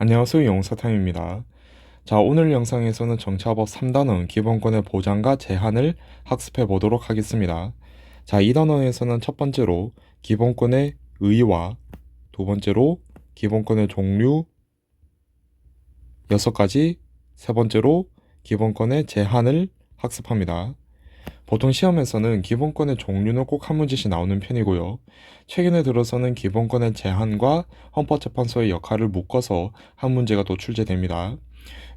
안녕하세요. 영사탕입니다. 자, 오늘 영상에서는 정치화법 3단원 기본권의 보장과 제한을 학습해 보도록 하겠습니다. 자, 이 단원에서는 첫 번째로 기본권의 의의와 두 번째로 기본권의 종류 6가지, 세 번째로 기본권의 제한을 학습합니다. 보통 시험에서는 기본권의 종류는 꼭 한 문제씩 나오는 편이고요. 최근에 들어서는 기본권의 제한과 헌법재판소의 역할을 묶어서 한 문제가 또 출제됩니다.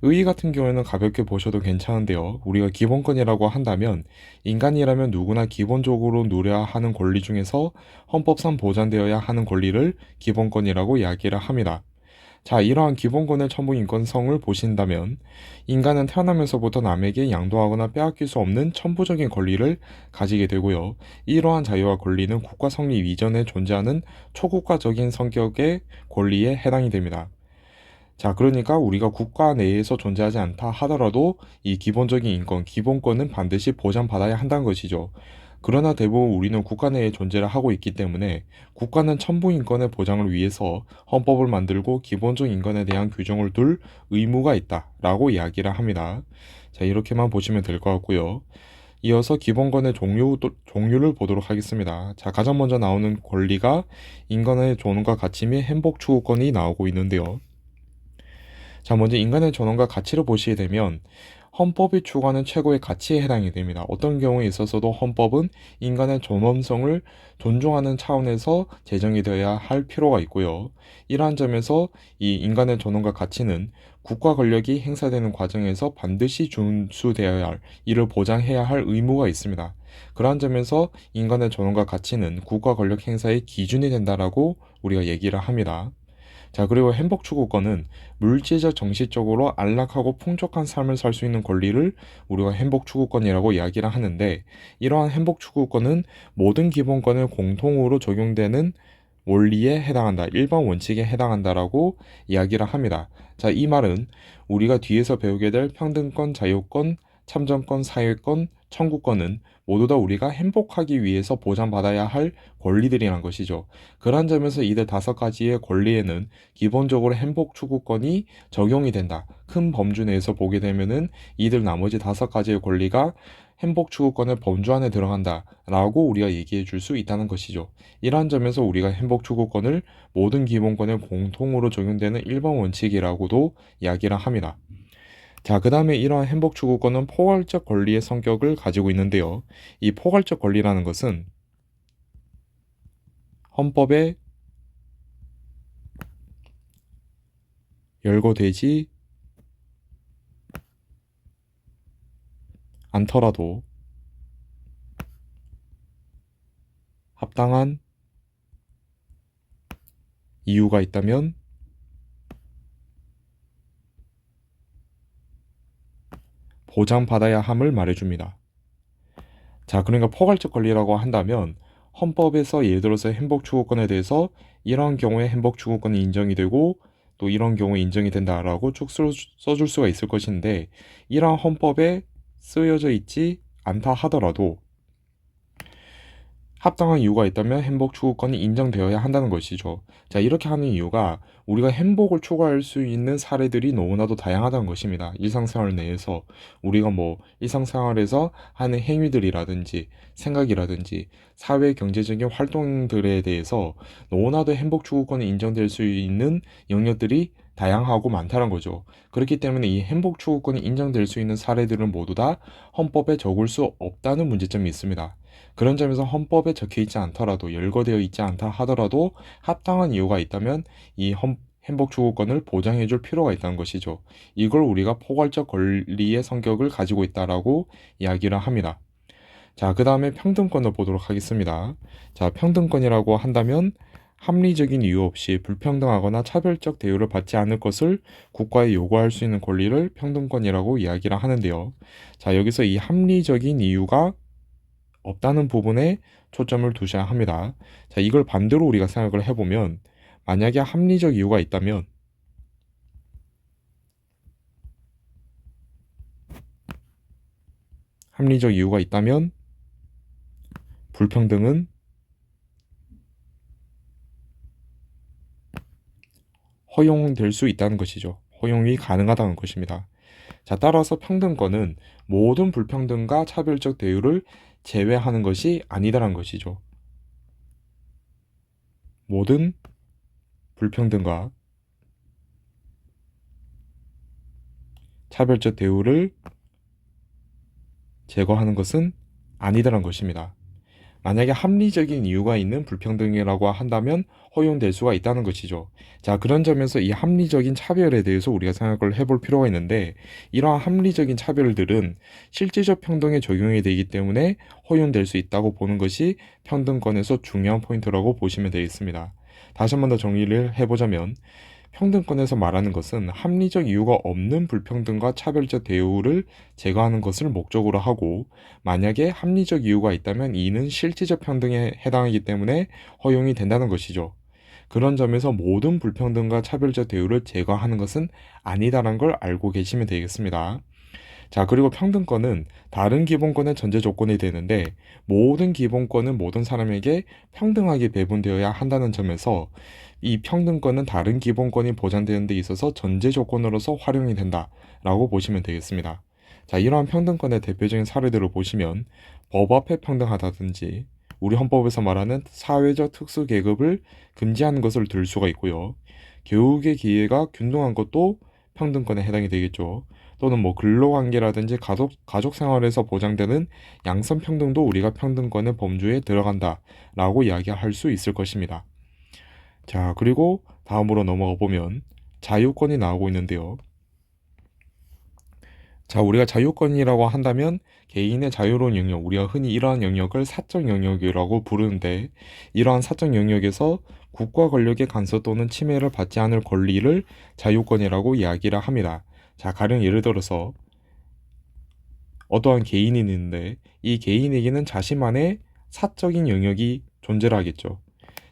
의의 같은 경우에는 가볍게 보셔도 괜찮은데요. 우리가 기본권이라고 한다면 인간이라면 누구나 기본적으로 누려야 하는 권리 중에서 헌법상 보장되어야 하는 권리를 기본권이라고 이야기를 합니다. 자, 이러한 기본권의 첨부 인권성을 보신다면 인간은 태어나면서부터 남에게 양도하거나 빼앗길 수 없는 천부적인 권리를 가지게 되고요. 이러한 자유와 권리는 국가 성립 이전에 존재하는 초국가적인 성격의 권리에 해당이 됩니다. 자, 그러니까 우리가 국가 내에서 존재하지 않다 하더라도 이 기본적인 인권, 기본권은 반드시 보장받아야 한다는 것이죠. 그러나 대부분 우리는 국가 내에 존재를 하고 있기 때문에 국가는 천부 인권의 보장을 위해서 헌법을 만들고 기본적 인권에 대한 규정을 둘 의무가 있다라고 이야기를 합니다. 자, 이렇게만 보시면 될 것 같고요. 이어서 기본권의 종류를 보도록 하겠습니다. 자, 가장 먼저 나오는 권리가 인간의 존엄과 가치 및 행복 추구권이 나오고 있는데요. 자, 먼저 인간의 존엄과 가치를 보시게 되면 헌법이 추구하는 최고의 가치에 해당이 됩니다. 어떤 경우에 있어서도 헌법은 인간의 존엄성을 존중하는 차원에서 제정이 되어야 할 필요가 있고요. 이러한 점에서 이 인간의 존엄과 가치는 국가 권력이 행사되는 과정에서 반드시 준수되어야 할, 이를 보장해야 할 의무가 있습니다. 그러한 점에서 인간의 존엄과 가치는 국가 권력 행사의 기준이 된다라고 우리가 얘기를 합니다. 자, 그리고 행복 추구권은 물질적, 정신적으로 안락하고 풍족한 삶을 살 수 있는 권리를 우리가 행복 추구권이라고 이야기를 하는데, 이러한 행복 추구권은 모든 기본권을 공통으로 적용되는 원리에 해당한다, 일반 원칙에 해당한다라고 이야기를 합니다. 자, 이 말은 우리가 뒤에서 배우게 될 평등권, 자유권, 참정권, 사회권, 청구권은 모두 다 우리가 행복하기 위해서 보장받아야 할 권리들이란 것이죠. 그런 점에서 이들 5가지의 권리에는 기본적으로 행복 추구권이 적용이 된다. 큰 범주 내에서 보게 되면은 이들 나머지 5가지의 권리가 행복 추구권의 범주 안에 들어간다라고 우리가 얘기해 줄 수 있다는 것이죠. 이러한 점에서 우리가 행복 추구권을 모든 기본권에 공통으로 적용되는 일반 원칙이라고도 이야기를 합니다. 자, 그 다음에 이러한 행복 추구권은 포괄적 권리의 성격을 가지고 있는데요. 이 포괄적 권리라는 것은 헌법에 열거되지 않더라도 합당한 이유가 있다면 보장받아야 함을 말해줍니다. 자, 그러니까 포괄적 권리라고 한다면 헌법에서 예를 들어서 행복 추구권에 대해서 이런 경우에 행복 추구권이 인정이 되고 또 이런 경우에 인정이 된다라고 쭉 써줄 수가 있을 것인데, 이러한 헌법에 쓰여져 있지 않다 하더라도 합당한 이유가 있다면 행복 추구권이 인정되어야 한다는 것이죠. 자, 이렇게 하는 이유가 우리가 행복을 추구할 수 있는 사례들이 너무나도 다양하다는 것입니다. 일상생활 내에서 우리가 일상생활에서 하는 행위들이라든지 생각이라든지 사회 경제적인 활동들에 대해서 너무나도 행복 추구권이 인정될 수 있는 영역들이 다양하고 많다는 거죠. 그렇기 때문에 이 행복 추구권이 인정될 수 있는 사례들은 모두 다 헌법에 적을 수 없다는 문제점이 있습니다. 그런 점에서 헌법에 적혀 있지 않더라도, 열거되어 있지 않다 하더라도 합당한 이유가 있다면 이 행복 추구권을 보장해 줄 필요가 있다는 것이죠. 이걸 우리가 포괄적 권리의 성격을 가지고 있다라고 이야기를 합니다. 자, 그 다음에 평등권을 보도록 하겠습니다. 자, 평등권이라고 한다면 합리적인 이유 없이 불평등하거나 차별적 대우를 받지 않을 것을 국가에 요구할 수 있는 권리를 평등권이라고 이야기를 하는데요. 자, 여기서 이 합리적인 이유가 없다는 부분에 초점을 두셔야 합니다. 자, 이걸 반대로 우리가 생각을 해보면, 만약에 합리적 이유가 있다면 합리적 이유가 있다면 불평등은 허용될 수 있다는 것이죠. 허용이 가능하다는 것입니다. 자, 따라서 평등권은 모든 불평등과 차별적 대우를 제외하는 것이 아니다라는 것이죠. 모든 불평등과 차별적 대우를 제거하는 것은 아니다라는 것입니다. 만약에 합리적인 이유가 있는 불평등이라고 한다면 허용될 수가 있다는 것이죠. 자, 그런 점에서 이 합리적인 차별에 대해서 우리가 생각을 해볼 필요가 있는데, 이러한 합리적인 차별들은 실질적 평등에 적용이 되기 때문에 허용될 수 있다고 보는 것이 평등권에서 중요한 포인트라고 보시면 되겠습니다. 다시 한 번 더 정리를 해보자면, 평등권에서 말하는 것은 합리적 이유가 없는 불평등과 차별적 대우를 제거하는 것을 목적으로 하고, 만약에 합리적 이유가 있다면 이는 실질적 평등에 해당하기 때문에 허용이 된다는 것이죠. 그런 점에서 모든 불평등과 차별적 대우를 제거하는 것은 아니다라는 걸 알고 계시면 되겠습니다. 자, 그리고 평등권은 다른 기본권의 전제 조건이 되는데, 모든 기본권은 모든 사람에게 평등하게 배분되어야 한다는 점에서 이 평등권은 다른 기본권이 보장되는 데 있어서 전제 조건으로서 활용이 된다라고 보시면 되겠습니다. 자, 이러한 평등권의 대표적인 사례들을 보시면 법 앞에 평등하다든지 우리 헌법에서 말하는 사회적 특수 계급을 금지하는 것을 들 수가 있고요. 교육의 기회가 균등한 것도 평등권에 해당이 되겠죠. 또는 뭐 근로관계라든지 가족 생활에서 보장되는 양성평등도 우리가 평등권의 범주에 들어간다라고 이야기할 수 있을 것입니다. 자, 그리고 다음으로 넘어가 보면 자유권이 나오고 있는데요. 자, 우리가 자유권이라고 한다면 개인의 자유로운 영역, 우리가 흔히 이러한 영역을 사적 영역이라고 부르는데, 이러한 사적 영역에서 국가 권력의 간섭 또는 침해를 받지 않을 권리를 자유권이라고 이야기를 합니다. 자, 가령 예를 들어서 어떠한 개인이 있는데 이 개인에게는 자신만의 사적인 영역이 존재를 하겠죠.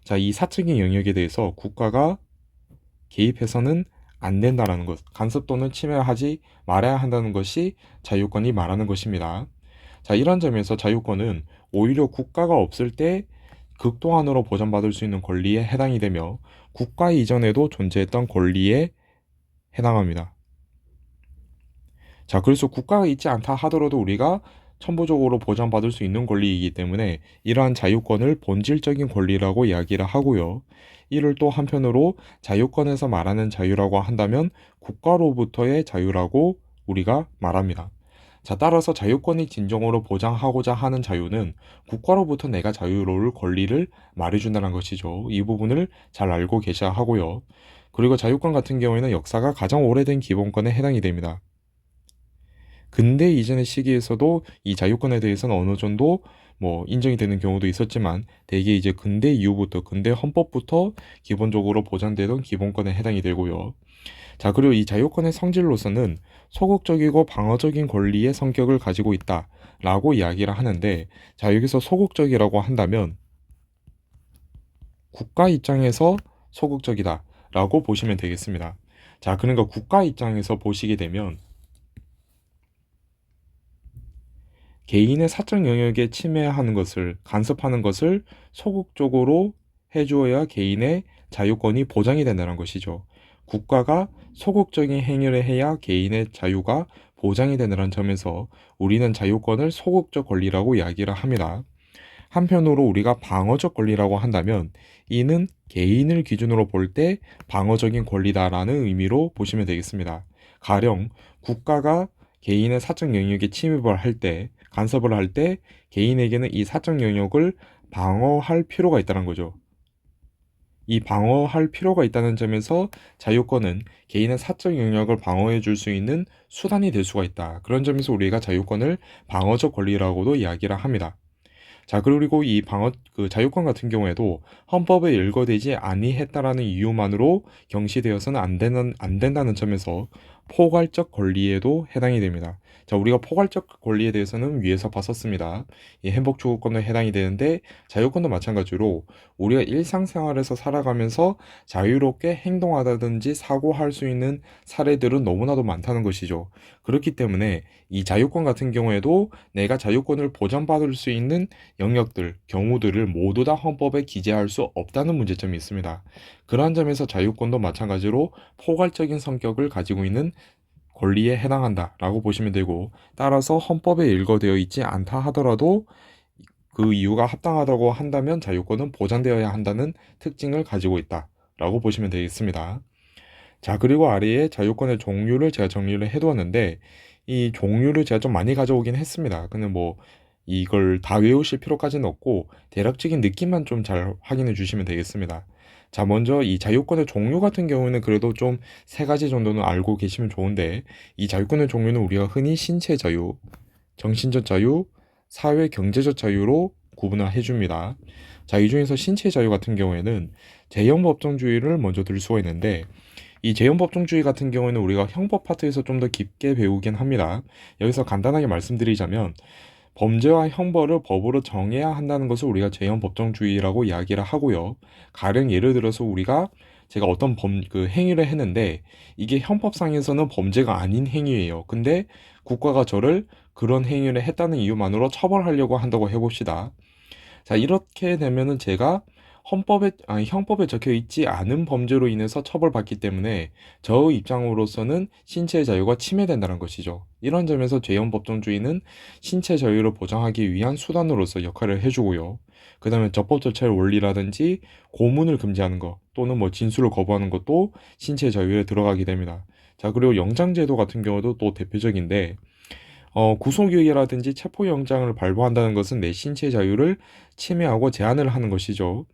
자, 이 사적인 영역에 대해서 국가가 개입해서는 안 된다라는 것, 간섭 또는 침해를 하지 말아야 한다는 것이 자유권이 말하는 것입니다. 자, 이런 점에서 자유권은 오히려 국가가 없을 때 극도한으로 보장받을 수 있는 권리에 해당이 되며, 국가 이전에도 존재했던 권리에 해당합니다. 자, 그래서 국가가 있지 않다 하더라도 우리가 천부적으로 보장받을 수 있는 권리이기 때문에 이러한 자유권을 본질적인 권리라고 이야기를 하고요. 이를 또 한편으로 자유권에서 말하는 자유라고 한다면 국가로부터의 자유라고 우리가 말합니다. 자, 따라서 자유권이 진정으로 보장하고자 하는 자유는 국가로부터 내가 자유로울 권리를 말해준다는 것이죠. 이 부분을 잘 알고 계셔야 하고요. 그리고 자유권 같은 경우에는 역사가 가장 오래된 기본권에 해당이 됩니다. 근대 이전의 시기에서도 이 자유권에 대해서는 어느 정도 뭐 인정이 되는 경우도 있었지만, 대개 이제 근대 이후부터, 근대 헌법부터 기본적으로 보장되던 기본권에 해당이 되고요. 자, 그리고 이 자유권의 성질로서는 소극적이고 방어적인 권리의 성격을 가지고 있다라고 이야기를 하는데, 자, 여기서 소극적이라고 한다면 국가 입장에서 소극적이다라고 보시면 되겠습니다. 자, 그러니까 국가 입장에서 보시게 되면 개인의 사적 영역에 침해하는 것을, 간섭하는 것을 소극적으로 해주어야 개인의 자유권이 보장이 된다는 것이죠. 국가가 소극적인 행위를 해야 개인의 자유가 보장이 된다는 점에서 우리는 자유권을 소극적 권리라고 이야기를 합니다. 한편으로 우리가 방어적 권리라고 한다면 이는 개인을 기준으로 볼 때 방어적인 권리다라는 의미로 보시면 되겠습니다. 가령 국가가 개인의 사적 영역에 침입을 할 때, 간섭을 할 때 개인에게는 이 사적 영역을 방어할 필요가 있다는 거죠. 이 방어할 필요가 있다는 점에서 자유권은 개인의 사적 영역을 방어해 줄 수 있는 수단이 될 수가 있다. 그런 점에서 우리가 자유권을 방어적 권리라고도 이야기를 합니다. 자, 그리고 이 자유권 같은 경우에도 헌법에 일거되지 아니했다라는 이유만으로 경시되어서는 안 된다는 점에서 포괄적 권리에도 해당이 됩니다. 자, 우리가 포괄적 권리에 대해서는 위에서 봤었습니다. 이 행복추구권도 해당이 되는데, 자유권도 마찬가지로 우리가 일상생활에서 살아가면서 자유롭게 행동하다든지 사고할 수 있는 사례들은 너무나도 많다는 것이죠. 그렇기 때문에 이 자유권 같은 경우에도 내가 자유권을 보장받을 수 있는 영역들, 경우들을 모두 다 헌법에 기재할 수 없다는 문제점이 있습니다. 그러한 점에서 자유권도 마찬가지로 포괄적인 성격을 가지고 있는 권리에 해당한다라고 보시면 되고, 따라서 헌법에 일거되어 있지 않다 하더라도 그 이유가 합당하다고 한다면 자유권은 보장되어야 한다는 특징을 가지고 있다라고 보시면 되겠습니다. 자, 그리고 아래에 자유권의 종류를 제가 정리를 해두었는데, 이 종류를 제가 좀 많이 가져오긴 했습니다. 근데 뭐 이걸 다 외우실 필요까지는 없고 대략적인 느낌만 좀 잘 확인해 주시면 되겠습니다. 자, 먼저 이 자유권의 종류 같은 경우는 그래도 좀 세 가지 정도는 알고 계시면 좋은데, 이 자유권의 종류는 우리가 흔히 신체 자유, 정신적 자유, 사회 경제적 자유로 구분을 해줍니다. 자, 이 중에서 신체 자유 같은 경우에는 재형법정주의를 먼저 들 수가 있는데, 이 재형법정주의 같은 경우에는 우리가 형법 파트에서 좀 더 깊게 배우긴 합니다. 여기서 간단하게 말씀드리자면, 범죄와 형벌을 법으로 정해야 한다는 것을 우리가 재형법정주의라고 이야기를 하고요. 가령 예를 들어서 제가 어떤 그 행위를 했는데, 이게 형법상에서는 범죄가 아닌 행위예요. 근데 국가가 저를 그런 행위를 했다는 이유만으로 처벌하려고 한다고 해봅시다. 자, 이렇게 되면은 제가 형법에 적혀 있지 않은 범죄로 인해서 처벌받기 때문에 저 입장으로서는 신체 자유가 침해된다는 것이죠. 이런 점에서 죄형법정주의는 신체 자유를 보장하기 위한 수단으로서 역할을 해주고요. 그 다음에 적법 절차의 원리라든지 고문을 금지하는 것 또는 뭐 진술을 거부하는 것도 신체 자유에 들어가게 됩니다. 자, 그리고 영장제도 같은 경우도 또 대표적인데, 구속유예라든지 체포영장을 발부한다는 것은 내 신체 자유를 침해하고 제한을 하는 것이죠.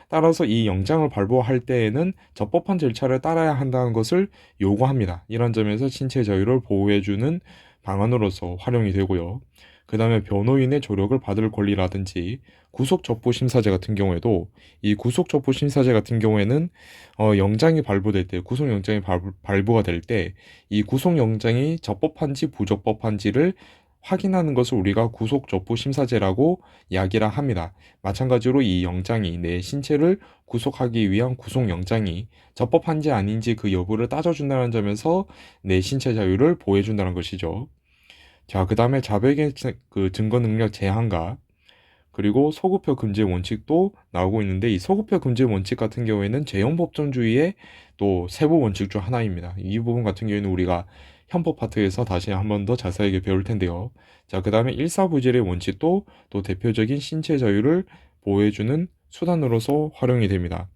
따라서 이 영장을 발부할 때에는 적법한 절차를 따라야 한다는 것을 요구합니다. 이런 점에서 신체 자유를 보호해주는 방안으로서 활용이 되고요. 그 다음에 변호인의 조력을 받을 권리라든지 구속적부심사제 같은 경우에도, 이 구속적부심사제 같은 경우에는 영장이 발부될 때, 구속영장이 발부가 될 때 이 구속영장이 적법한지 부적법한지를 확인하는 것을 우리가 구속적부심사제라고 이야기를 합니다. 마찬가지로 이 영장이 내 신체를 구속하기 위한 구속영장이 적법한지 아닌지 그 여부를 따져준다는 점에서 내 신체 자유를 보호해준다는 것이죠. 자, 그 다음에 자백의 그 증거 능력 제한과 그리고 소급표 금지 원칙도 나오고 있는데, 이 소급표 금지 원칙 같은 경우에는 재형법정주의의 또 세부 원칙 중 하나입니다. 이 부분 같은 경우에는 우리가 형법 파트에서 다시 한 번 더 자세하게 배울 텐데요. 자, 그 다음에 일사부질의 원칙도 또 대표적인 신체 자유를 보호해주는 수단으로서 활용이 됩니다.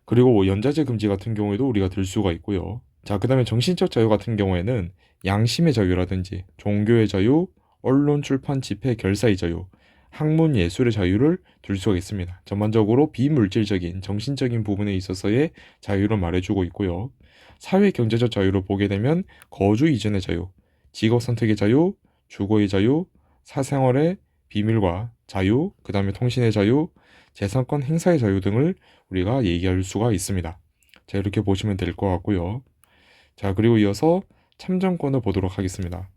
그리고 뭐 연좌제 금지 같은 경우에도 우리가 들 수가 있고요. 자, 그 다음에 정신적 자유 같은 경우에는 양심의 자유라든지 종교의 자유, 언론, 출판, 집회, 결사의 자유, 학문, 예술의 자유를 둘 수가 있습니다. 전반적으로 비물질적인 정신적인 부분에 있어서의 자유를 말해주고 있고요. 사회 경제적 자유를 보게 되면 거주 이전의 자유, 직업 선택의 자유, 주거의 자유, 사생활의 비밀과 자유, 그 다음에 통신의 자유, 재산권 행사의 자유 등을 우리가 얘기할 수가 있습니다. 자, 이렇게 보시면 될 것 같고요. 자, 그리고 이어서 참정권을 보도록 하겠습니다.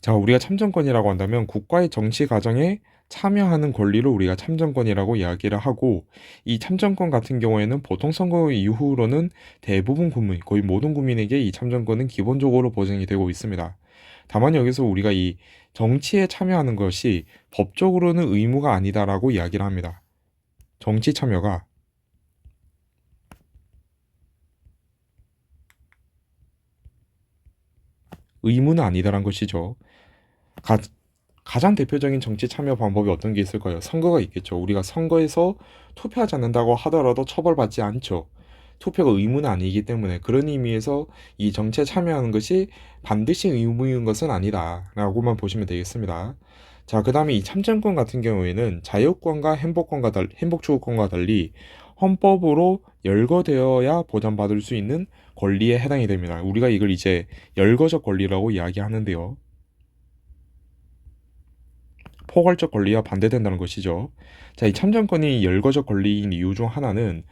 자, 우리가 참정권이라고 한다면 국가의 정치 과정에 참여하는 권리를 우리가 참정권이라고 이야기를 하고, 이 참정권 같은 경우에는 보통 선거 이후로는 대부분 국민, 거의 모든 국민에게 이 참정권은 기본적으로 보장이 되고 있습니다. 다만 여기서 우리가 이 정치에 참여하는 것이 법적으로는 의무가 아니다라고 이야기를 합니다. 정치 참여가 의무는 아니다라는 것이죠. 가, 가장 대표적인 정치 참여 방법이 어떤 게 있을까요? 선거가 있겠죠. 우리가 선거에서 투표하지 않는다고 하더라도 처벌받지 않죠. 투표가 의무는 아니기 때문에, 그런 의미에서 이 정치에 참여하는 것이 반드시 의무인 것은 아니다라고만 보시면 되겠습니다. 자, 그 다음에 이 참정권 같은 경우에는 자유권과 행복추구권과 달리 헌법으로 열거되어야 보장받을 수 있는 권리에 해당이 됩니다. 우리가 이걸 이제 열거적 권리라고 이야기하는데요. 포괄적 권리와 반대된다는 것이죠. 자, 이 참정권이 열거적 권리인 이유 중 하나는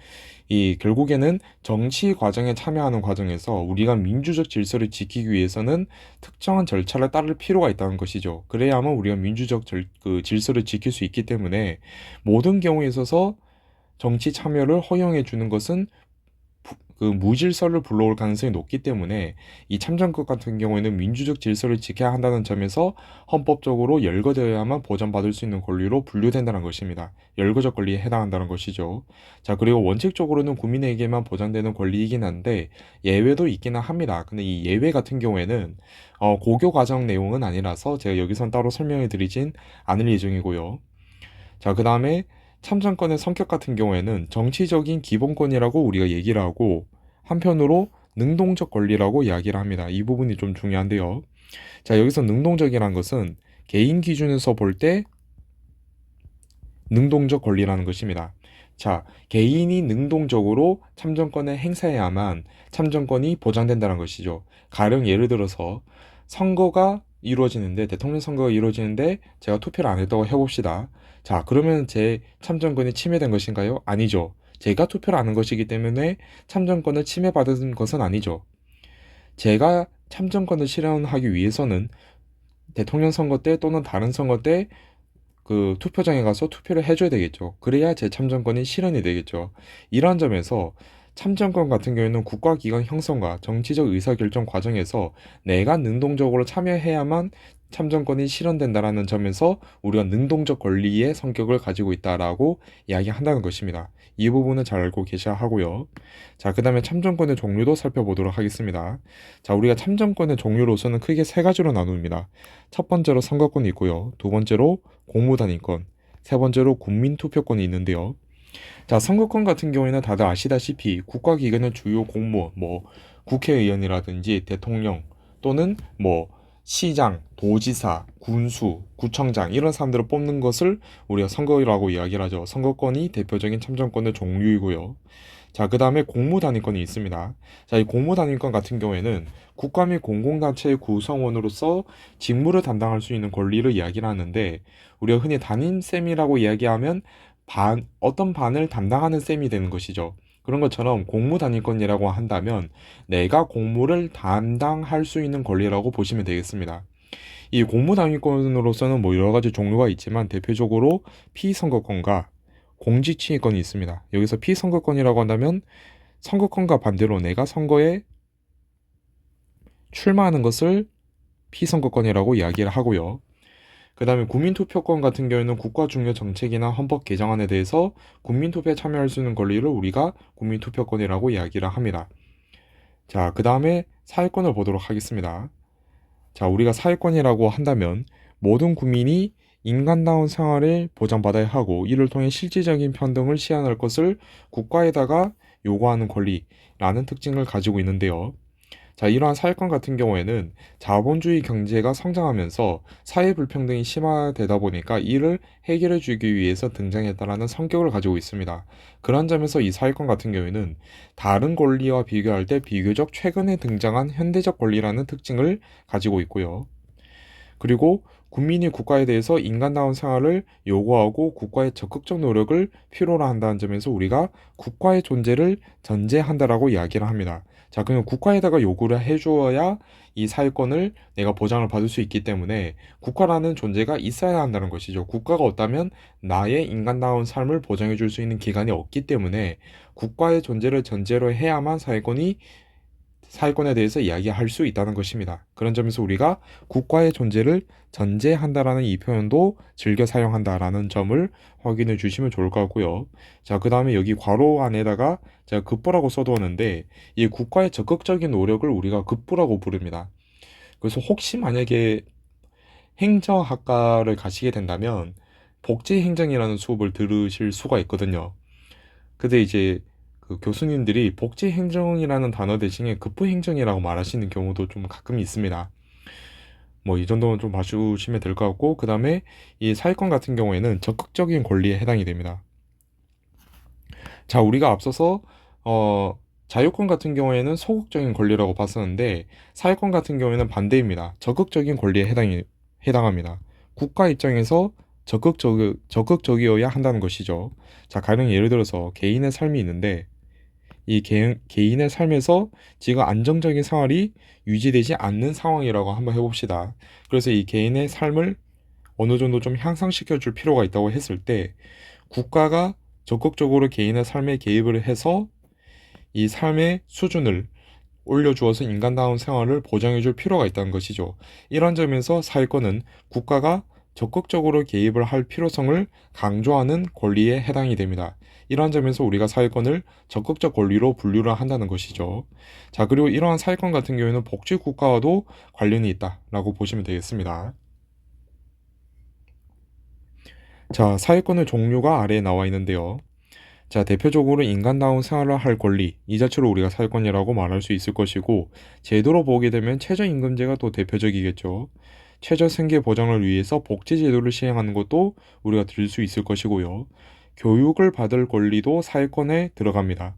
이 결국에는 정치 과정에 참여하는 과정에서 우리가 민주적 질서를 지키기 위해서는 특정한 절차를 따를 필요가 있다는 것이죠. 그래야만 우리가 그 질서를 지킬 수 있기 때문에 모든 경우에 있어서 정치 참여를 허용해 주는 것은 그 무질서를 불러올 가능성이 높기 때문에 이 참정권 같은 경우에는 민주적 질서를 지켜야 한다는 점에서 헌법적으로 열거되어야만 보장받을 수 있는 권리로 분류된다는 것입니다. 열거적 권리에 해당한다는 것이죠. 자, 그리고 원칙적으로는 국민에게만 보장되는 권리이긴 한데 예외도 있기는 합니다. 근데 이 예외 같은 경우에는 고교 과정 내용은 아니라서 제가 여기선 따로 설명해 드리진 않을 예정이고요. 자, 그 다음에 참정권의 성격 같은 경우에는 정치적인 기본권이라고 우리가 얘기를 하고 한편으로 능동적 권리라고 이야기를 합니다. 이 부분이 좀 중요한데요. 자, 여기서 능동적이란 것은 개인 기준에서 볼 때 능동적 권리라는 것입니다. 자, 개인이 능동적으로 참정권을 행사해야만 참정권이 보장된다는 것이죠. 가령 예를 들어서 선거가 이루어지는데, 대통령 선거가 이루어지는데 제가 투표를 안 했다고 해봅시다. 자, 그러면 제 참정권이 침해된 것인가요? 아니죠. 제가 투표를 안 한 것이기 때문에 참정권을 침해받은 것은 아니죠. 제가 참정권을 실현하기 위해서는 대통령 선거 때 또는 다른 선거 때 그 투표장에 가서 투표를 해줘야 되겠죠. 그래야 제 참정권이 실현이 되겠죠. 이러한 점에서 참정권 같은 경우에는 국가기관 형성과 정치적 의사결정 과정에서 내가 능동적으로 참여해야만 참정권이 실현된다라는 점에서 우리가 능동적 권리의 성격을 가지고 있다라고 이야기한다는 것입니다. 이 부분은 잘 알고 계셔야 하고요. 자, 그 다음에 참정권의 종류도 살펴보도록 하겠습니다. 자, 우리가 참정권의 종류로서는 크게 세 가지로 나눕니다. 첫 번째로 선거권이 있고요. 두 번째로 공무단위권, 세 번째로 국민투표권이 있는데요. 자, 선거권 같은 경우에는 다들 아시다시피 국가기관의 주요 공무원, 뭐 국회의원이라든지 대통령 또는 뭐 시장, 도지사, 군수, 구청장 이런 사람들을 뽑는 것을 우리가 선거라고 이야기를 하죠. 선거권이 대표적인 참정권의 종류이고요. 자, 그 다음에 공무단위권이 있습니다. 자, 이 공무단위권 같은 경우에는 국가 및 공공단체의 구성원으로서 직무를 담당할 수 있는 권리를 이야기를 하는데 우리가 흔히 담임쌤이라고 이야기하면 어떤 반을 담당하는 쌤이 되는 것이죠. 그런 것처럼 공무단위권이라고 한다면 내가 공무를 담당할 수 있는 권리라고 보시면 되겠습니다. 이 공무단위권으로서는 뭐 여러 가지 종류가 있지만 대표적으로 피선거권과 공직추행권이 있습니다. 여기서 피선거권이라고 한다면 선거권과 반대로 내가 선거에 출마하는 것을 피선거권이라고 이야기를 하고요. 그 다음에 국민투표권 같은 경우에는 국가 중요 정책이나 헌법 개정안에 대해서 국민투표에 참여할 수 있는 권리를 우리가 국민투표권이라고 이야기를 합니다. 자, 그 다음에 사회권을 보도록 하겠습니다. 자, 우리가 사회권이라고 한다면 모든 국민이 인간다운 생활을 보장받아야 하고 이를 통해 실질적인 평등을 시현할 것을 국가에다가 요구하는 권리라는 특징을 가지고 있는데요. 자, 이러한 사회권 같은 경우에는 자본주의 경제가 성장하면서 사회 불평등이 심화되다 보니까 이를 해결해 주기 위해서 등장했다라는 성격을 가지고 있습니다. 그런 점에서 이 사회권 같은 경우에는 다른 권리와 비교할 때 비교적 최근에 등장한 현대적 권리라는 특징을 가지고 있고요. 그리고 국민이 국가에 대해서 인간다운 생활을 요구하고 국가의 적극적 노력을 필요로 한다는 점에서 우리가 국가의 존재를 전제한다라고 이야기를 합니다. 자, 그러면 국가에다가 요구를 해주어야 이 사회권을 내가 보장을 받을 수 있기 때문에 국가라는 존재가 있어야 한다는 것이죠. 국가가 없다면 나의 인간다운 삶을 보장해 줄 수 있는 기관이 없기 때문에 국가의 존재를 전제로 해야만 사회권에 대해서 이야기할 수 있다는 것입니다. 그런 점에서 우리가 국가의 존재를 전제한다라는 이 표현도 즐겨 사용한다라는 점을 확인해 주시면 좋을 것 같고요. 자, 그 다음에 여기 괄호 안에다가 제가 급부라고 써두었는데 이 국가의 적극적인 노력을 우리가 급부라고 부릅니다. 그래서 혹시 만약에 행정학과를 가시게 된다면 복지행정이라는 수업을 들으실 수가 있거든요. 근데 이제 그 교수님들이 복지행정이라는 단어 대신에 급부행정이라고 말하시는 경우도 좀 가끔 있습니다. 뭐 이 정도는 좀 봐주시면 될 것 같고 그 다음에 이 사회권 같은 경우에는 적극적인 권리에 해당이 됩니다. 자, 우리가 앞서서 자유권 같은 경우에는 소극적인 권리라고 봤었는데 사회권 같은 경우에는 반대입니다. 적극적인 권리에 해당합니다. 국가 입장에서 적극적이어야 한다는 것이죠. 자, 가령 예를 들어서 개인의 삶이 있는데 이 개인의 삶에서 지금 안정적인 생활이 유지되지 않는 상황이라고 한번 해봅시다. 그래서 이 개인의 삶을 어느 정도 좀 향상시켜 줄 필요가 있다고 했을 때 국가가 적극적으로 개인의 삶에 개입을 해서 이 삶의 수준을 올려주어서 인간다운 생활을 보장해줄 필요가 있다는 것이죠. 이런 점에서 사회권은 국가가 적극적으로 개입을 할 필요성을 강조하는 권리에 해당이 됩니다. 이러한 점에서 우리가 사회권을 적극적 권리로 분류를 한다는 것이죠. 자, 그리고 이러한 사회권 같은 경우에는 복지국가와도 관련이 있다라고 보시면 되겠습니다. 자, 사회권의 종류가 아래에 나와 있는데요. 자, 대표적으로 인간다운 생활을 할 권리, 이 자체로 우리가 사회권이라고 말할 수 있을 것이고, 제도로 보게 되면 최저임금제가 또 대표적이겠죠. 최저 생계 보장을 위해서 복지제도를 시행하는 것도 우리가 들 수 있을 것이고요. 교육을 받을 권리도 사회권에 들어갑니다.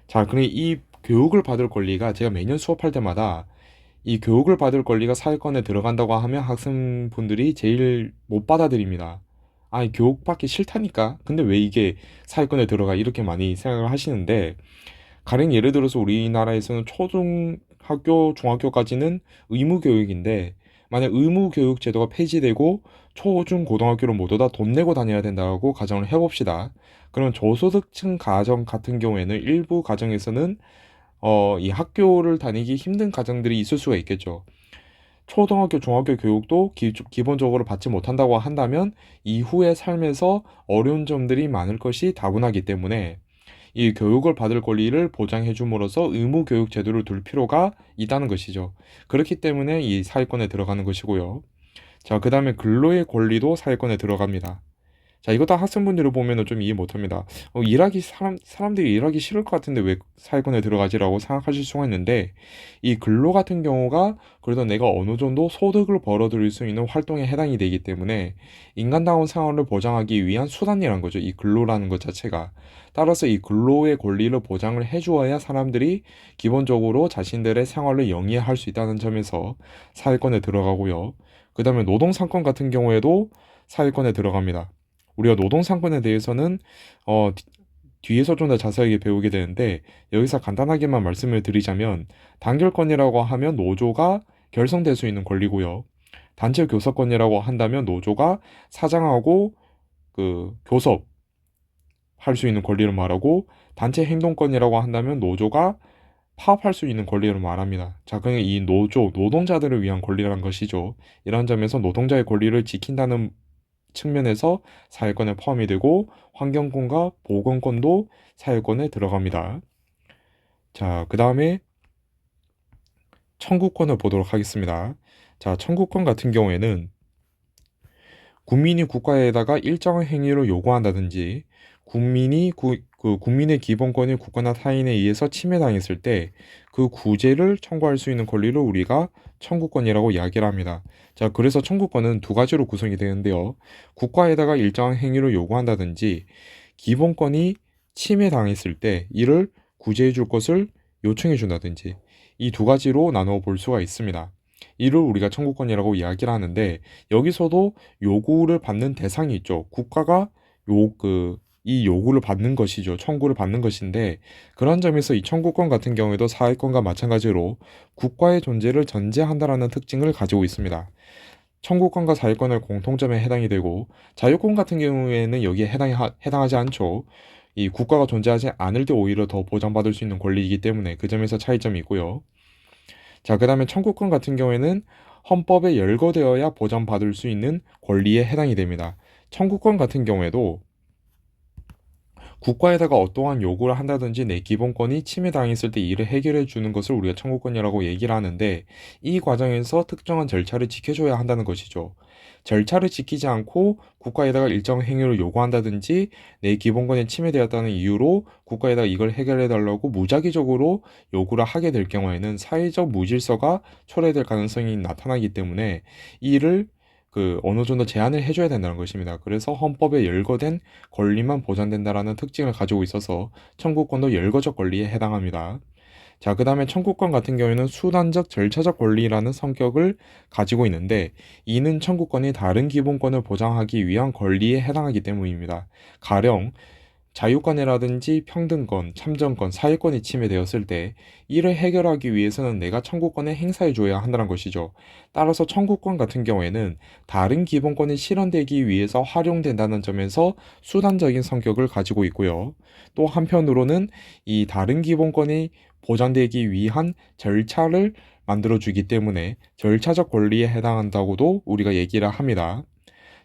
자, 그럼 이 교육을 받을 권리가 제가 매년 수업할 때마다 이 교육을 받을 권리가 사회권에 들어간다고 하면 학생분들이 제일 못 받아들입니다. 아니, 교육받기 싫다니까. 근데 왜 이게 사회권에 들어가? 이렇게 많이 생각을 하시는데, 가령 예를 들어서 우리나라에서는 초등학교, 중학교까지는 의무교육인데, 만약 의무교육 제도가 폐지되고 초, 중, 고등학교를 모두 다 돈 내고 다녀야 된다고 가정을 해봅시다. 그럼 저소득층 가정 같은 경우에는 일부 가정에서는 이 학교를 다니기 힘든 가정들이 있을 수가 있겠죠. 초등학교, 중학교 교육도 기본적으로 받지 못한다고 한다면 이후의 삶에서 어려운 점들이 많을 것이 다분하기 때문에 이 교육을 받을 권리를 보장해 줌으로써 의무 교육 제도를 둘 필요가 있다는 것이죠. 그렇기 때문에 이 사회권에 들어가는 것이고요. 자, 그 다음에 근로의 권리도 사회권에 들어갑니다. 자, 이거 다 학생분들을 보면은 좀 이해 못합니다. 사람들이 일하기 싫을 것 같은데 왜 사회권에 들어가지라고 생각하실 수가 있는데, 이 근로 같은 경우가 그래도 내가 어느 정도 소득을 벌어들일 수 있는 활동에 해당이 되기 때문에 인간다운 생활을 보장하기 위한 수단이란 거죠. 이 근로라는 것 자체가. 따라서 이 근로의 권리를 보장을 해주어야 사람들이 기본적으로 자신들의 생활을 영위할 수 있다는 점에서 사회권에 들어가고요. 그 다음에 노동상권 같은 경우에도 사회권에 들어갑니다. 우리가 노동상권에 대해서는 뒤에서 좀 더 자세하게 배우게 되는데, 여기서 간단하게만 말씀을 드리자면 단결권이라고 하면 노조가 결성될 수 있는 권리고요. 단체 교섭권이라고 한다면 노조가 사장하고 교섭할 수 있는 권리를 말하고, 단체 행동권이라고 한다면 노조가 파업할 수 있는 권리를 말합니다. 자, 그냥 이 노동자들을 위한 권리라는 것이죠. 이런 점에서 노동자의 권리를 지킨다는 측면에서 사회권에 포함이 되고, 환경권과 보건권도 사회권에 들어갑니다. 자, 그 다음에 청구권을 보도록 하겠습니다. 자, 청구권 같은 경우에는 국민이 국가에다가 일정한 행위를 요구한다든지, 국민의 기본권이 국가나 타인에 의해서 침해당했을 때 그 구제를 청구할 수 있는 권리를 우리가 청구권이라고 이야기를 합니다. 자, 그래서 청구권은 두 가지로 구성이 되는데요. 국가에다가 일정한 행위를 요구한다든지, 기본권이 침해당했을 때 이를 구제해 줄 것을 요청해 준다든지, 이 두 가지로 나누어 볼 수가 있습니다. 이를 우리가 청구권이라고 이야기를 하는데, 여기서도 요구를 받는 대상이 있죠. 국가가 이 요구를 받는 것이죠. 청구를 받는 것인데, 그런 점에서 이 청구권 같은 경우에도 사회권과 마찬가지로 국가의 존재를 전제한다라는 특징을 가지고 있습니다. 청구권과 사회권의 공통점에 해당이 되고, 자유권 같은 경우에는 여기에 해당하지 않죠. 이 국가가 존재하지 않을 때 오히려 더 보장받을 수 있는 권리이기 때문에 그 점에서 차이점이 있고요. 자, 그 다음에 청구권 같은 경우에는 헌법에 열거되어야 보장받을 수 있는 권리에 해당이 됩니다. 청구권 같은 경우에도 국가에다가 어떠한 요구를 한다든지 내 기본권이 침해당했을 때 이를 해결해 주는 것을 우리가 청구권이라고 얘기를 하는데, 이 과정에서 특정한 절차를 지켜줘야 한다는 것이죠. 절차를 지키지 않고 국가에다가 일정 행위를 요구한다든지 내 기본권이 침해되었다는 이유로 국가에다가 이걸 해결해 달라고 무작위적으로 요구를 하게 될 경우에는 사회적 무질서가 초래될 가능성이 나타나기 때문에 이를 어느 정도 제한을 해줘야 된다는 것입니다. 그래서 헌법에 열거된 권리만 보장된다라는 특징을 가지고 있어서 청구권도 열거적 권리에 해당합니다. 자, 그 다음에 청구권 같은 경우에는 수단적, 절차적 권리라는 성격을 가지고 있는데, 이는 청구권이 다른 기본권을 보장하기 위한 권리에 해당하기 때문입니다. 가령 자유권이라든지 평등권, 참정권, 사회권이 침해되었을 때 이를 해결하기 위해서는 내가 청구권을 행사해 줘야 한다는 것이죠. 따라서 청구권 같은 경우에는 다른 기본권이 실현되기 위해서 활용된다는 점에서 수단적인 성격을 가지고 있고요. 또 한편으로는 이 다른 기본권이 보장되기 위한 절차를 만들어주기 때문에 절차적 권리에 해당한다고도 우리가 얘기를 합니다.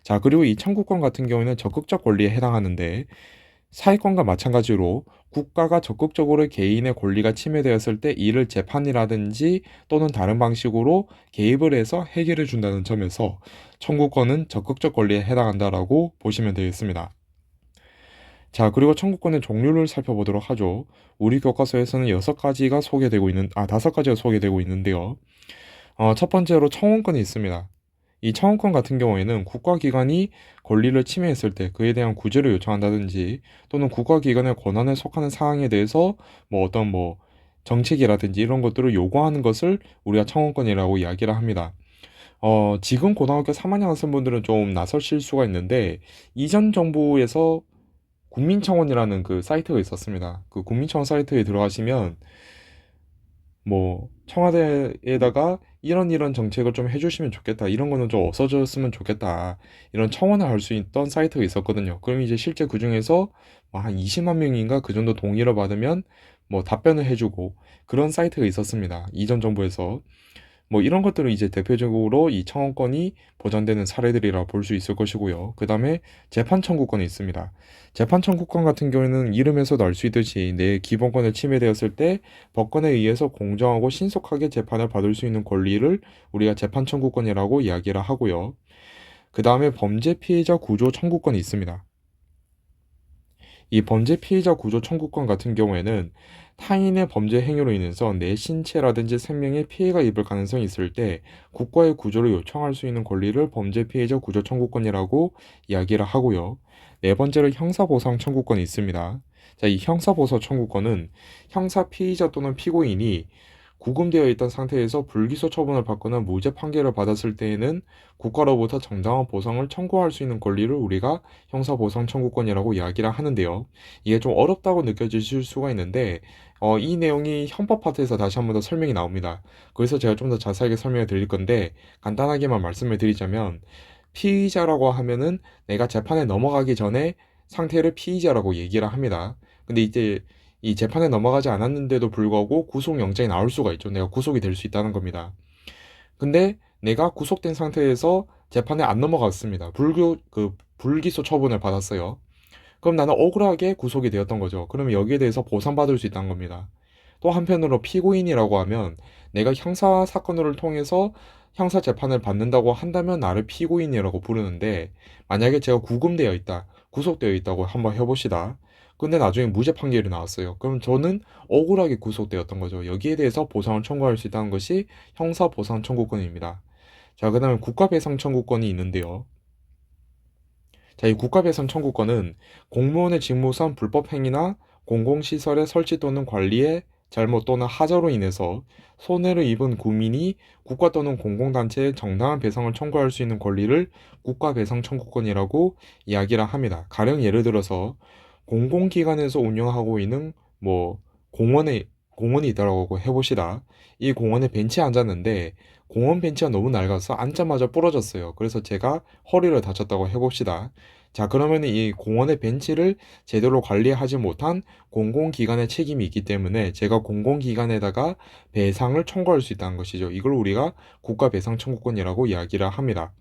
자, 그리고 이 청구권 같은 경우에는 적극적 권리에 해당하는데 사회권과 마찬가지로 국가가 적극적으로 개인의 권리가 침해되었을 때 이를 재판이라든지 또는 다른 방식으로 개입을 해서 해결해 준다는 점에서 청구권은 적극적 권리에 해당한다라고 보시면 되겠습니다. 자, 그리고 청구권의 종류를 살펴보도록 하죠. 우리 교과서에서는 5가지가 소개되고 있는데요. 첫 번째로 청원권이 있습니다. 이 청원권 같은 경우에는 국가기관이 권리를 침해했을 때 그에 대한 구제를 요청한다든지 또는 국가기관의 권한에 속하는 사항에 대해서 어떤 정책이라든지 이런 것들을 요구하는 것을 우리가 청원권이라고 이야기를 합니다. 지금 고등학교 3학년 학생분들은 좀 낯설실 수가 있는데 이전 정부에서 국민청원이라는 그 사이트가 있었습니다. 그 국민청원 사이트에 들어가시면 청와대에다가 이런 정책을 좀 해주시면 좋겠다. 이런 거는 좀 없어졌으면 좋겠다. 이런 청원을 할 수 있던 사이트가 있었거든요. 그럼 이제 실제 그 중에서 한 20만 명인가 그 정도 동의를 받으면 답변을 해주고 그런 사이트가 있었습니다. 이전 정부에서. 이런 것들은 이제 대표적으로 이 청원권이 보장되는 사례들이라 볼 수 있을 것이고요. 그 다음에 재판 청구권이 있습니다. 재판 청구권 같은 경우에는 이름에서도 알 수 있듯이 내 기본권을 침해되었을 때 법관에 의해서 공정하고 신속하게 재판을 받을 수 있는 권리를 우리가 재판 청구권이라고 이야기를 하고요. 그 다음에 범죄 피해자 구조 청구권이 있습니다. 이 범죄 피해자 구조 청구권 같은 경우에는 타인의 범죄 행위로 인해서 내 신체라든지 생명에 피해가 입을 가능성이 있을 때 국가의 구조를 요청할 수 있는 권리를 범죄 피해자 구조 청구권이라고 이야기를 하고요. 네 번째로 형사보상 청구권이 있습니다. 자, 이 형사보상 청구권은 형사 피의자 또는 피고인이 구금되어 있던 상태에서 불기소 처분을 받거나 무죄 판결을 받았을 때에는 국가로부터 정당한 보상을 청구할 수 있는 권리를 우리가 형사보상 청구권이라고 이야기를 하는데요. 이게 좀 어렵다고 느껴지실 수가 있는데 이 내용이 헌법 파트에서 다시 한 번 더 설명이 나옵니다. 그래서 제가 좀 더 자세하게 설명을 드릴 건데 간단하게만 말씀을 드리자면 피의자라고 하면은 내가 재판에 넘어가기 전에 상태를 피의자라고 얘기를 합니다. 근데 이제 이 재판에 넘어가지 않았는데도 불구하고 구속영장이 나올 수가 있죠. 내가 구속이 될 수 있다는 겁니다. 근데 내가 구속된 상태에서 재판에 안 넘어갔습니다. 불기소 처분을 받았어요. 그럼 나는 억울하게 구속이 되었던 거죠. 그러면 여기에 대해서 보상받을 수 있다는 겁니다. 또 한편으로 피고인이라고 하면 내가 형사 사건을 통해서 형사 재판을 받는다고 한다면 나를 피고인이라고 부르는데 만약에 제가 구금되어 있다, 구속되어 있다고 한번 해봅시다. 근데 나중에 무죄 판결이 나왔어요. 그럼 저는 억울하게 구속되었던 거죠. 여기에 대해서 보상을 청구할 수 있다는 것이 형사 보상 청구권입니다. 자, 그다음에 국가 배상 청구권이 있는데요. 자, 이 국가 배상 청구권은 공무원의 직무상 불법 행위나 공공시설의 설치 또는 관리에 잘못 또는 하자로 인해서 손해를 입은 국민이 국가 또는 공공단체에 정당한 배상을 청구할 수 있는 권리를 국가 배상 청구권이라고 이야기를 합니다. 가령 예를 들어서 공공기관에서 운영하고 있는 공원이 있다고 해봅시다. 이 공원에 벤치에 앉았는데 공원 벤치가 너무 낡아서 앉자마자 부러졌어요. 그래서 제가 허리를 다쳤다고 해봅시다. 자, 그러면 이 공원의 벤치를 제대로 관리하지 못한 공공기관의 책임이 있기 때문에 제가 공공기관에다가 배상을 청구할 수 있다는 것이죠. 이걸 우리가 국가배상 청구권이라고 이야기를 합니다.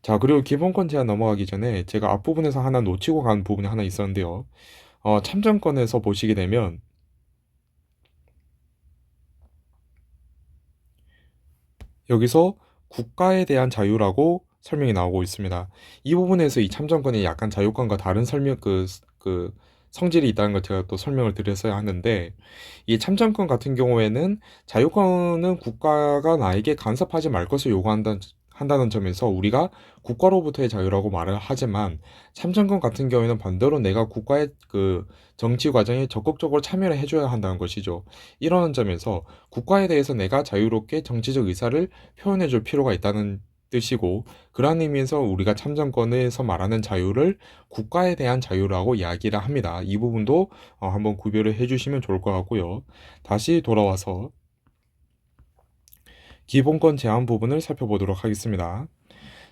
자, 그리고 기본권 제한 넘어가기 전에 제가 앞부분에서 하나 놓치고 간 부분이 하나 있었는데요. 참정권에서 보시게 되면 여기서 국가에 대한 자유라고 설명이 나오고 있습니다. 이 부분에서 이 참정권이 약간 자유권과 다른 성질이 있다는 걸 제가 또 설명을 드렸어야 하는데, 이 참정권 같은 경우에는 자유권은 국가가 나에게 간섭하지 말 것을 한다는 점에서 우리가 국가로부터의 자유라고 말을 하지만 참정권 같은 경우에는 반대로 내가 국가의 정치 과정에 적극적으로 참여를 해줘야 한다는 것이죠. 이러한 점에서 국가에 대해서 내가 자유롭게 정치적 의사를 표현해 줄 필요가 있다는 뜻이고, 그러한 의미에서 우리가 참정권에서 말하는 자유를 국가에 대한 자유라고 이야기를 합니다. 이 부분도 한번 구별을 해주시면 좋을 것 같고요. 다시 돌아와서 기본권 제한 부분을 살펴보도록 하겠습니다.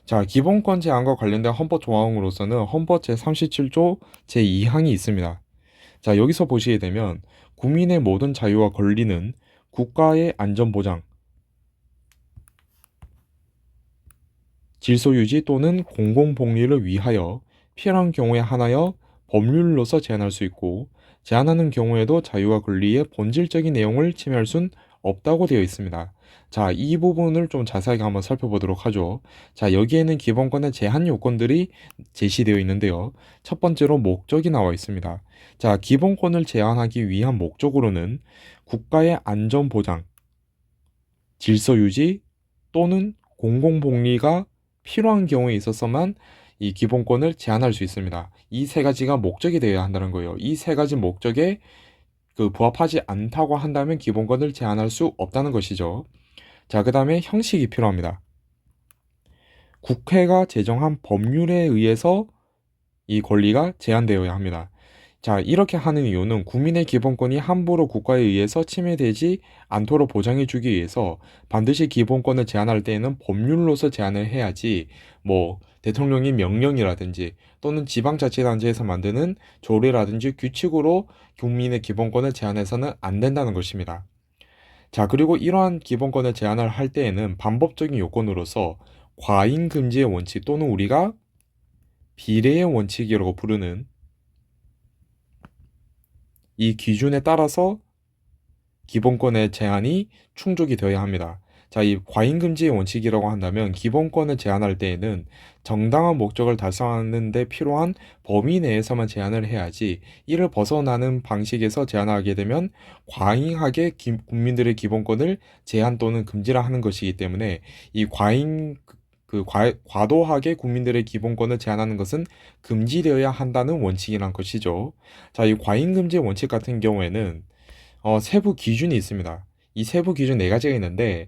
자, 기본권 제한과 관련된 헌법 조항으로서는 헌법 제37조 제2항이 있습니다. 자, 여기서 보시게 되면 국민의 모든 자유와 권리는 국가의 안전보장, 질서유지 또는 공공복리를 위하여 필요한 경우에 한하여 법률로서 제한할 수 있고, 제한하는 경우에도 자유와 권리의 본질적인 내용을 침해할 순 없다고 되어 있습니다. 자, 이 부분을 좀 자세하게 한번 살펴보도록 하죠. 자, 여기에는 기본권의 제한 요건들이 제시되어 있는데요. 첫 번째로 목적이 나와 있습니다. 자, 기본권을 제한하기 위한 목적으로는 국가의 안전보장, 질서유지 또는 공공복리가 필요한 경우에 있어서만 이 기본권을 제한할 수 있습니다. 이 세 가지가 목적이 되어야 한다는 거예요. 이 세 가지 목적에 부합하지 않다고 한다면 기본권을 제한할 수 없다는 것이죠. 자, 그 다음에 형식이 필요합니다. 국회가 제정한 법률에 의해서 이 권리가 제한되어야 합니다. 자, 이렇게 하는 이유는 국민의 기본권이 함부로 국가에 의해서 침해되지 않도록 보장해주기 위해서 반드시 기본권을 제한할 때에는 법률로서 제한을 해야지, 뭐 대통령이 명령이라든지 또는 지방자치단체에서 만드는 조례라든지 규칙으로 국민의 기본권을 제한해서는 안 된다는 것입니다. 자, 그리고 이러한 기본권을 제한을 할 때에는 반법적인 요건으로서 과잉금지의 원칙 또는 우리가 비례의 원칙이라고 부르는 이 기준에 따라서 기본권의 제한이 충족이 되어야 합니다. 자, 이 과잉금지의 원칙이라고 한다면 기본권을 제한할 때에는 정당한 목적을 달성하는 데 필요한 범위 내에서만 제한을 해야지, 이를 벗어나는 방식에서 제한하게 되면 과잉하게 국민들의 기본권을 제한 또는 금지를 하는 것이기 때문에 이 과도하게 국민들의 기본권을 제한하는 것은 금지되어야 한다는 원칙이란 것이죠. 자, 이 과잉금지 원칙 같은 경우에는 세부 기준이 있습니다. 이 세부 기준 네 가지가 있는데,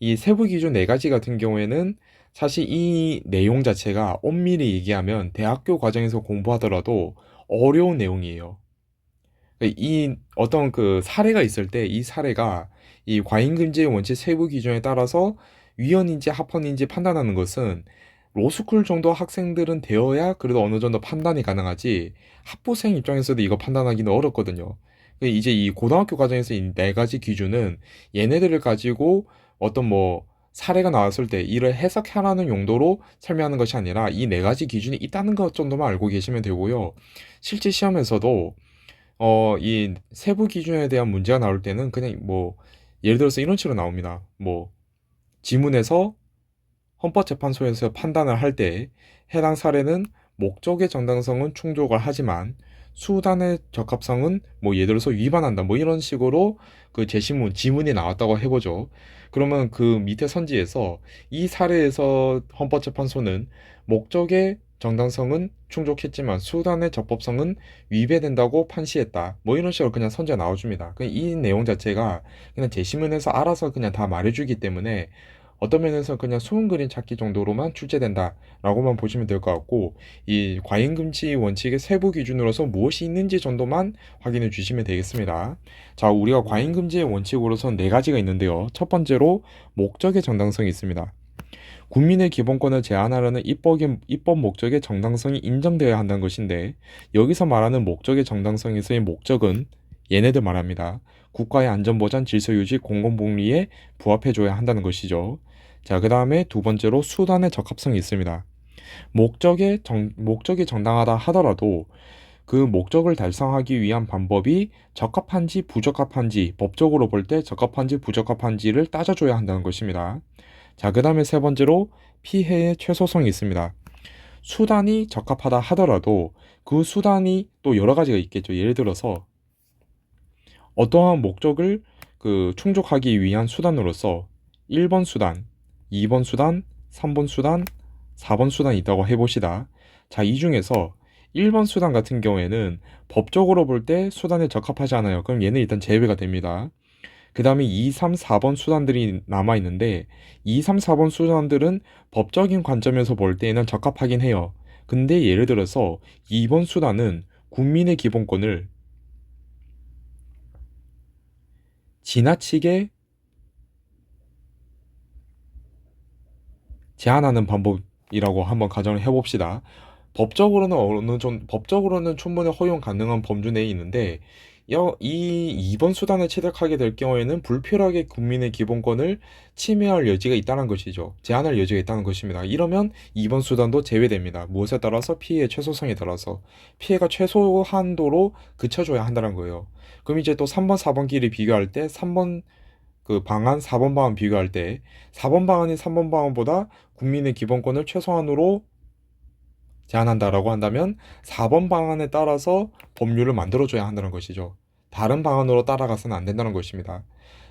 이 세부 기준 네 가지 같은 경우에는 사실 이 내용 자체가 엄밀히 얘기하면 대학교 과정에서 공부하더라도 어려운 내용이에요. 이 어떤 사례가 있을 때 이 사례가 이 과잉금지의 원칙 세부 기준에 따라서 위헌인지 합헌인지 판단하는 것은 로스쿨 정도 학생들은 되어야 그래도 어느 정도 판단이 가능하지, 학부생 입장에서도 이거 판단하기는 어렵거든요. 이제 이 고등학교 과정에서 이 네 가지 기준은 얘네들을 가지고 어떤 사례가 나왔을 때 이를 해석하라는 용도로 설명하는 것이 아니라 이 네 가지 기준이 있다는 것 정도만 알고 계시면 되고요. 실제 시험에서도 이 세부 기준에 대한 문제가 나올 때는 그냥 예를 들어서 이런 식으로 나옵니다. 지문에서 헌법재판소에서 판단을 할 때 해당 사례는 목적의 정당성은 충족을 하지만 수단의 적합성은 예를 들어서 위반한다, 이런 식으로 지문이 나왔다고 해보죠. 그러면 그 밑에 선지에서 이 사례에서 헌법재판소는 목적의 정당성은 충족했지만 수단의 적법성은 위배된다고 판시했다, 이런 식으로 그냥 선지가 나와줍니다. 이 내용 자체가 그냥 제시문에서 알아서 그냥 다 말해주기 때문에 어떤 면에서 그냥 소음 그림 찾기 정도로만 출제된다라고만 보시면 될 것 같고, 이 과잉금지 원칙의 세부 기준으로서 무엇이 있는지 정도만 확인해 주시면 되겠습니다. 자, 우리가 과잉금지의 원칙으로선 네 가지가 있는데요. 첫 번째로 목적의 정당성이 있습니다. 국민의 기본권을 제한하려는 입법 목적의 정당성이 인정되어야 한다는 것인데, 여기서 말하는 목적의 정당성에서의 목적은 얘네들 말합니다. 국가의 안전보장, 질서유지, 공공복리에 부합해줘야 한다는 것이죠. 자, 그 다음에 두 번째로 수단의 적합성이 있습니다. 목적이 정당하다 하더라도 그 목적을 달성하기 위한 방법이 적합한지 부적합한지, 법적으로 볼 때 적합한지 부적합한지를 따져줘야 한다는 것입니다. 자, 그 다음에 세 번째로 피해의 최소성이 있습니다. 수단이 적합하다 하더라도 그 수단이 또 여러 가지가 있겠죠. 예를 들어서 어떠한 목적을 충족하기 위한 수단으로서 1번 수단, 2번 수단, 3번 수단, 4번 수단이 있다고 해봅시다. 자, 이 중에서 1번 수단 같은 경우에는 법적으로 볼 때 수단에 적합하지 않아요. 그럼 얘는 일단 제외가 됩니다. 그 다음에 2, 3, 4번 수단들이 남아 있는데 2, 3, 4번 수단들은 법적인 관점에서 볼 때에는 적합하긴 해요. 근데 예를 들어서 2번 수단은 국민의 기본권을 지나치게 제한하는 방법이라고 한번 가정을 해봅시다. 법적으로는 충분히 허용 가능한 범주 내에 있는데 이 2번 수단을 채택하게 될 경우에는 불필요하게 국민의 기본권을 침해할 여지가 있다는 것이죠. 제한할 여지가 있다는 것입니다. 이러면 2번 수단도 제외됩니다. 무엇에 따라서? 피해의 최소성에 따라서 피해가 최소한도로 그쳐줘야 한다는 거예요. 그럼 이제 또 3번, 4번끼리 비교할 때 3번 그 방안, 4번 방안 비교할 때 4번 방안이 3번 방안보다 국민의 기본권을 최소한으로 제한한다라고 한다면 4번 방안에 따라서 법률을 만들어줘야 한다는 것이죠. 다른 방안으로 따라가서는 안 된다는 것입니다.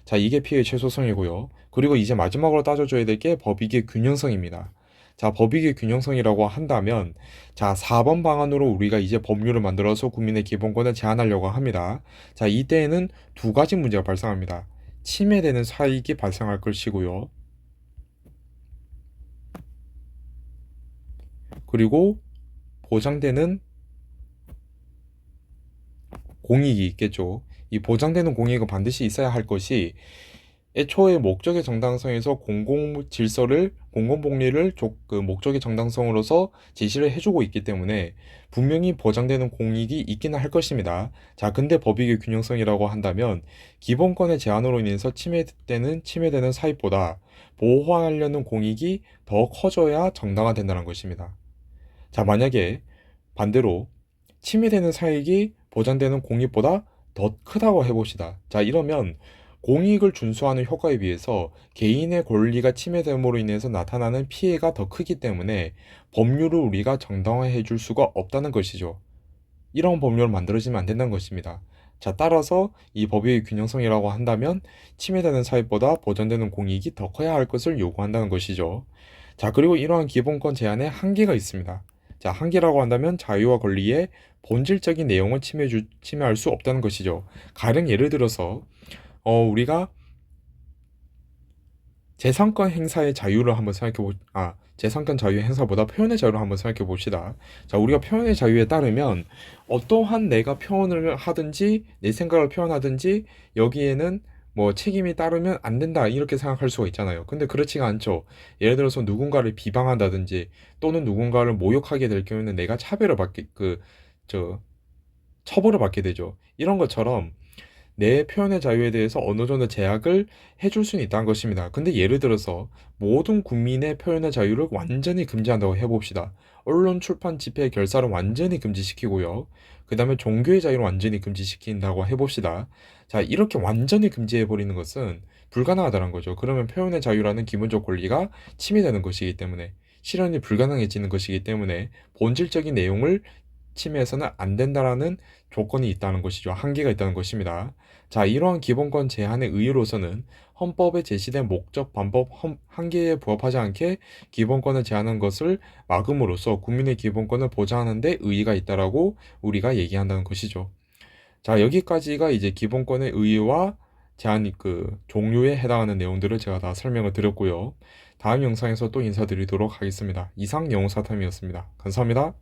자, 이게 피해의 최소성이고요. 그리고 이제 마지막으로 따져줘야 될 게 법익의 균형성입니다. 자, 법익의 균형성이라고 한다면 자, 4번 방안으로 우리가 이제 법률을 만들어서 국민의 기본권을 제한하려고 합니다. 자, 이때에는 두 가지 문제가 발생합니다. 침해되는 사익이 발생할 것이고요. 그리고 보장되는 공익이 있겠죠. 이 보장되는 공익은 반드시 있어야 할 것이 애초에 목적의 정당성에서 공공 질서를 공공복리를 그 목적의 정당성으로서 제시를 해주고 있기 때문에 분명히 보장되는 공익이 있기는 할 것입니다. 자, 근데 법익의 균형성이라고 한다면 기본권의 제한으로 인해서 침해되는 사익보다 보호하려는 공익이 더 커져야 정당화된다는 것입니다. 자, 만약에 반대로 침해되는 사익이 보장되는 공익보다 더 크다고 해봅시다. 자, 이러면 공익을 준수하는 효과에 비해서 개인의 권리가 침해됨으로 인해서 나타나는 피해가 더 크기 때문에 법률을 우리가 정당화해 줄 수가 없다는 것이죠. 이런 법률을 만들어지면 안 된다는 것입니다. 자, 따라서 이 법의 균형성이라고 한다면 침해되는 사익보다 보장되는 공익이 더 커야 할 것을 요구한다는 것이죠. 자, 그리고 이러한 기본권 제한에 한계가 있습니다. 자, 한계라고 한다면 자유와 권리의 본질적인 내용을 침해할 수 없다는 것이죠. 가령 예를 들어서 우리가 재산권 행사의 자유를 한번 재산권 자유 행사보다 표현의 자유를 한번 생각해 봅시다. 자, 우리가 표현의 자유에 따르면 어떠한 내가 표현을 하든지 내 생각을 표현하든지 여기에는 뭐 책임이 따르면 안 된다 이렇게 생각할 수가 있잖아요. 근데 그렇지가 않죠. 예를 들어서 누군가를 비방한다든지 또는 누군가를 모욕하게 될 경우에는 내가 처벌을 받게 되죠. 이런 것처럼 내 표현의 자유에 대해서 어느 정도 제약을 해줄 수는 있다는 것입니다. 근데 예를 들어서 모든 국민의 표현의 자유를 완전히 금지한다고 해봅시다. 언론, 출판, 집회, 결사를 완전히 금지시키고요. 그 다음에 종교의 자유를 완전히 금지시킨다고 해봅시다. 자, 이렇게 완전히 금지해버리는 것은 불가능하다는 거죠. 그러면 표현의 자유라는 기본적 권리가 침해되는 것이기 때문에 실현이 불가능해지는 것이기 때문에 본질적인 내용을 침해해서는 안 된다라는 조건이 있다는 것이죠. 한계가 있다는 것입니다. 자, 이러한 기본권 제한의 의의로서는 헌법에 제시된 목적, 방법, 한계에 부합하지 않게 기본권을 제한한 것을 막음으로써 국민의 기본권을 보장하는 데 의의가 있다라고 우리가 얘기한다는 것이죠. 자, 여기까지가 이제 기본권의 의의와 제한 종류에 해당하는 내용들을 제가 다 설명을 드렸고요. 다음 영상에서 또 인사드리도록 하겠습니다. 이상 영어사탐이었습니다. 감사합니다.